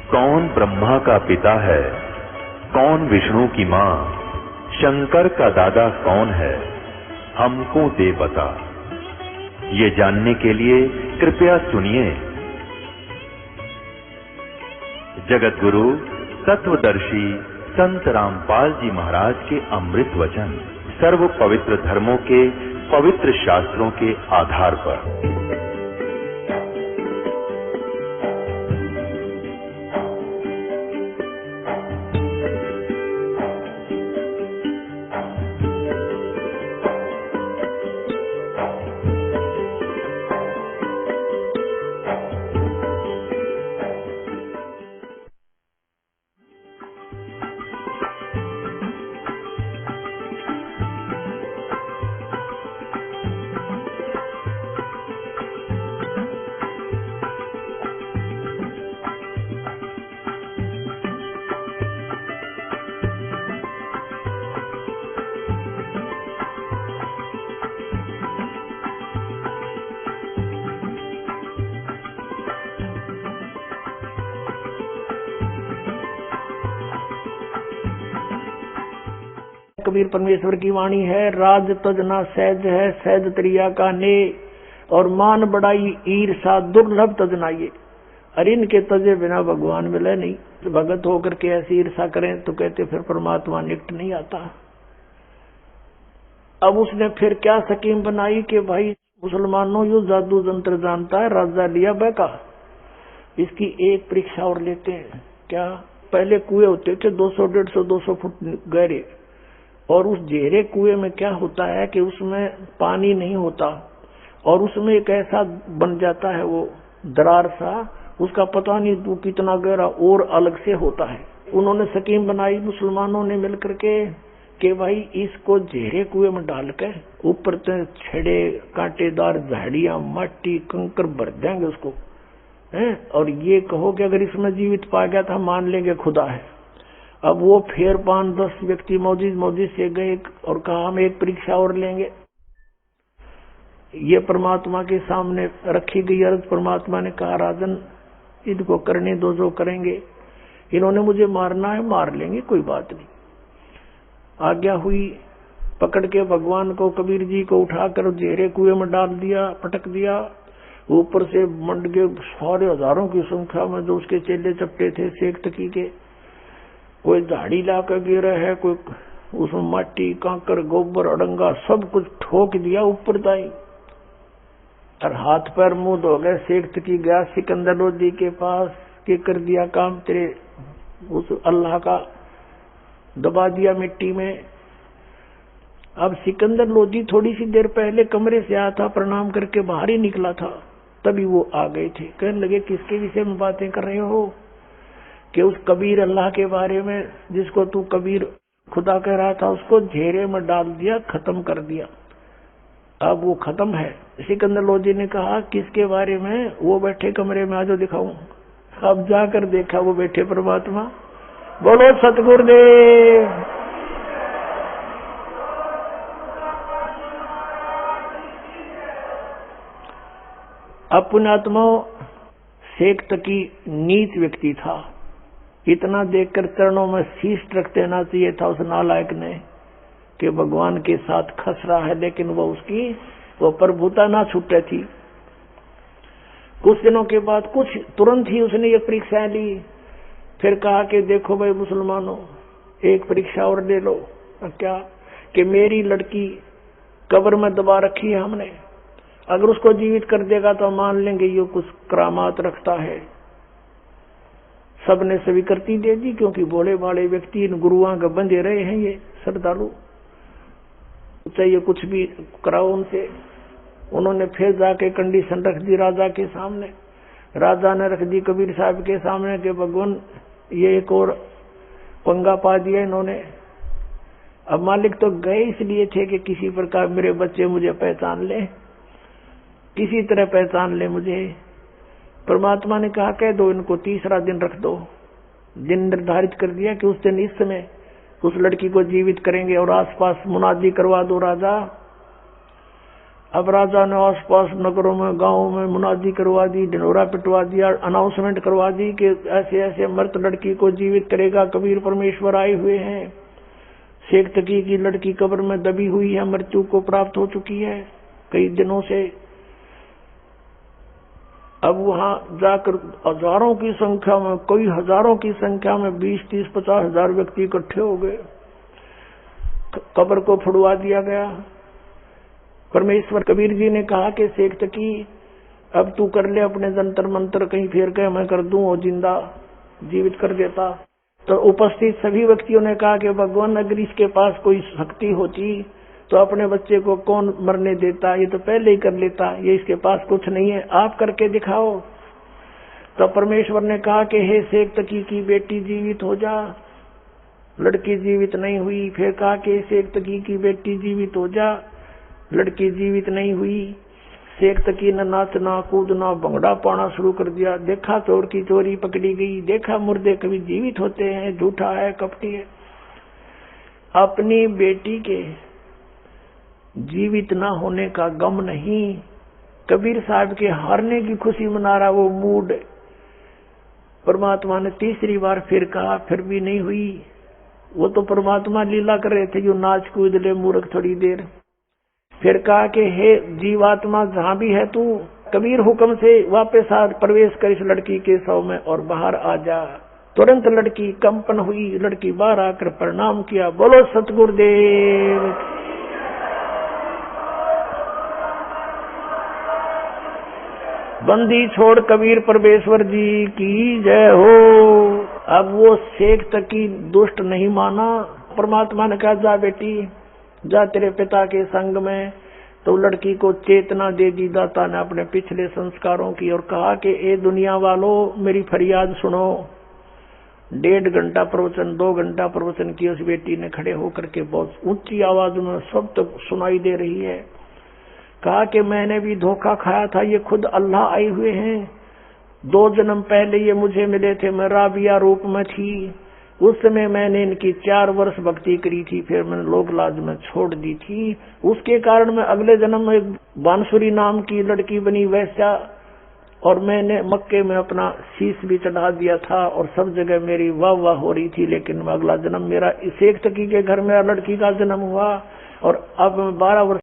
कौन ब्रह्मा का पिता है, कौन विष्णु की मां, शंकर का दादा कौन है, हमको दे बता। ये जानने के लिए कृपया सुनिए जगत गुरु तत्वदर्शी संत रामपाल जी महाराज के अमृत वचन सर्व पवित्र धर्मों के पवित्र शास्त्रों के आधार पर। कबीर परमेश्वर की वाणी है, राज तजना सहज है, सहज त्रिया का ने, और मान बढ़ाई ईर्षा दुर्लभ तजना ये। अरे इनके तजे बिना भगवान मिले नहीं। भगत होकर के ऐसी ईर्षा करें तो कहते फिर परमात्मा निकट नहीं आता। अब उसने फिर क्या स्कीम बनाई कि भाई मुसलमानों यू जादू जंत्र जानता है, राजा लिया बैका, इसकी एक परीक्षा और लेते हैं। क्या पहले कुएं होते थे 200, 150, 200 फुट गहरे, और उस गहरे कुएं में क्या होता है कि उसमें पानी नहीं होता, और उसमें एक ऐसा बन जाता है वो दरार सा, उसका पता नहीं तू कितना गहरा और अलग से होता है। उन्होंने स्कीम बनाई मुसलमानों ने मिलकर के कि भाई इसको गहरे कुएं में डाल के ऊपर से छड़े कांटेदार झाड़ियां मट्टी कंकर भर देंगे उसको, हैं, और ये कहो कि अगर इसमें जीवित पा गया था मान लेंगे खुदा है। अब वो फिर 5-10 व्यक्ति मौजिद से गए और कहा हम एक परीक्षा और लेंगे। ये परमात्मा के सामने रखी गई अर्ज। परमात्मा ने कहा राजन इनको करने दो जो करेंगे, इन्होंने मुझे मारना है मार लेंगे, कोई बात नहीं। आज्ञा हुई, पकड़ के भगवान को कबीर जी को उठाकर गहरे कुएं में डाल दिया, पटक दिया। ऊपर से मंड के सारे हजारों की संख्या में जो उसके चेले चपटे थे सेक तकी के, कोई झाड़ी लाकर गिरा है, कोई उसमें मट्टी कांकर गोबर अड़ंगा सब कुछ ठोक दिया ऊपर ताई, और हाथ पैर मुंह धो गए। सेक की गया सिकंदर लोधी के पास के कर दिया काम तेरे उस अल्लाह का, दबा दिया मिट्टी में। अब सिकंदर लोधी थोड़ी सी देर पहले कमरे से आया था, प्रणाम करके बाहर ही निकला था, तभी वो आ गए थे। कहने लगे किसके विषय में बातें कर रहे हो? कि उस कबीर अल्लाह के बारे में जिसको तू कबीर खुदा कह रहा था, उसको घेरे में डाल दिया, खत्म कर दिया। अब वो खत्म है। सिकंदर लोधी ने कहा किसके बारे में? वो बैठे कमरे में, आज दिखाऊं। अब जाकर देखा वो बैठे परमात्मा। बोलो सतगुरुदेव। अब पुण्यात्माओं शेख तकी नीच व्यक्ति था, इतना देखकर चरणों में शीश रख देना चाहिए था उस नालायक ने कि भगवान के साथ खस रहा है, लेकिन वो उसकी वो प्रभुता ना छूटे थी। कुछ दिनों के बाद कुछ तुरंत ही उसने ये परीक्षाएं ली। फिर कहा कि देखो भाई मुसलमानों एक परीक्षा और ले लो। क्या कि मेरी लड़की कब्र में दबा रखी है हमने, अगर उसको जीवित कर देगा तो मान लेंगे ये कुछ करामात रखता है। सबने स्वीकृति दे दी, क्योंकि भोले भाले व्यक्ति इन गुरुओं के बंधे रहे हैं, ये श्रद्धालु, चाहिए कुछ भी कराओ उनसे। उन्होंने फिर जाके कंडीशन रख दी राजा के सामने। राजा ने रख दी कबीर साहब के सामने कि भगवान ये एक और पंगा पा दिया इन्होंने। अब मालिक तो गए इसलिए थे कि किसी प्रकार मेरे बच्चे मुझे पहचान ले, किसी तरह पहचान ले मुझे। परमात्मा ने कहा कह दो इनको, तीसरा दिन रख दो। दिन निर्धारित कर दिया कि उस दिन इस समय उस लड़की को जीवित करेंगे, और आसपास मुनादी करवा दो राजा। अब राजा ने आसपास नगरों में, गांवों में मुनादी करवा दी, ढिंढोरा पिटवा दिया, अनाउंसमेंट करवा दी कि ऐसे ऐसे मृत लड़की को जीवित करेगा कबीर परमेश्वर आए हुए हैं। शेख तकी की लड़की कब्र में दबी हुई है, मृत्यु को प्राप्त हो चुकी है कई दिनों से। अब वहां जाकर हजारों की संख्या में, कई हजारों की संख्या में 20, 30, 50 हजार व्यक्ति इकट्ठे हो गए। कब्र को फुड़वा दिया गया। परमेश्वर कबीर जी ने कहा कि शेख तकी अब तू कर ले अपने जंतर मंत्र, कहीं फेर के मैं कर दूं, वो जिंदा जीवित कर देता। तो उपस्थित सभी व्यक्तियों ने कहा कि भगवान अगर इसके पास कोई शक्ति होती तो अपने बच्चे को कौन मरने देता, ये तो पहले ही कर लेता, ये इसके पास कुछ नहीं है, आप करके दिखाओ। तो परमेश्वर ने कहा कि हे शेख तकी की बेटी जीवित हो जा। लड़की जीवित नहीं हुई। फिर कहा कि शेख तकी की बेटी जीवित हो जा। लड़की जीवित नहीं हुई। शेख तकी ने नाचना कूदना भंगड़ा पाना शुरू कर दिया। देखा चोर की चोरी पकड़ी गई, देखा मुर्दे कभी जीवित होते हैं, झूठा है कपटी है। अपनी बेटी के जीवित ना होने का गम नहीं, कबीर साहब के हारने की खुशी मना रहा वो मूड। परमात्मा ने तीसरी बार फिर कहा, फिर भी नहीं हुई। वो तो परमात्मा लीला कर रहे थे, जो नाच कूद ले मूर्ख थोड़ी देर। फिर कहा कि हे जीवात्मा जहां भी है तू, कबीर हुक्म से वापस आ, प्रवेश कर इस लड़की के शव में और बाहर आ जा। तुरंत लड़की कंपन हुई। लड़की बाहर आकर प्रणाम किया। बोलो सतगुरुदेव। बंदी छोड़ कबीर परमेश्वर जी की जय हो। अब वो शेख तकी दुष्ट नहीं माना। परमात्मा ने कहा जा बेटी जा तेरे पिता के संग में। तो लड़की को चेतना दे दी दाता ने अपने पिछले संस्कारों की और कहा कि ए दुनिया वालों मेरी फरियाद सुनो। 1.5 घंटा प्रवचन, 2 घंटा प्रवचन की उस बेटी ने खड़े होकर के बहुत ऊंची आवाज में सब तक सुनाई दे रही है। कहा कि मैंने भी धोखा खाया था, ये खुद अल्लाह आए हुए हैं। 2 जन्म पहले ये मुझे मिले थे, मैं राबिया रूप में थी। उस समय मैंने इनकी 4 वर्ष भक्ति करी थी, फिर मैंने लोक लाज में छोड़ दी थी। उसके कारण मैं अगले जन्म में एक बांसुरी नाम की लड़की बनी वैश्या, और मैंने मक्के में अपना शीश भी चढ़ा दिया था और सब जगह मेरी वाह वाह हो रही थी। लेकिन अगला जन्म मेरा शेख तकी के घर में लड़की का जन्म हुआ और अब मैं 12 वर्ष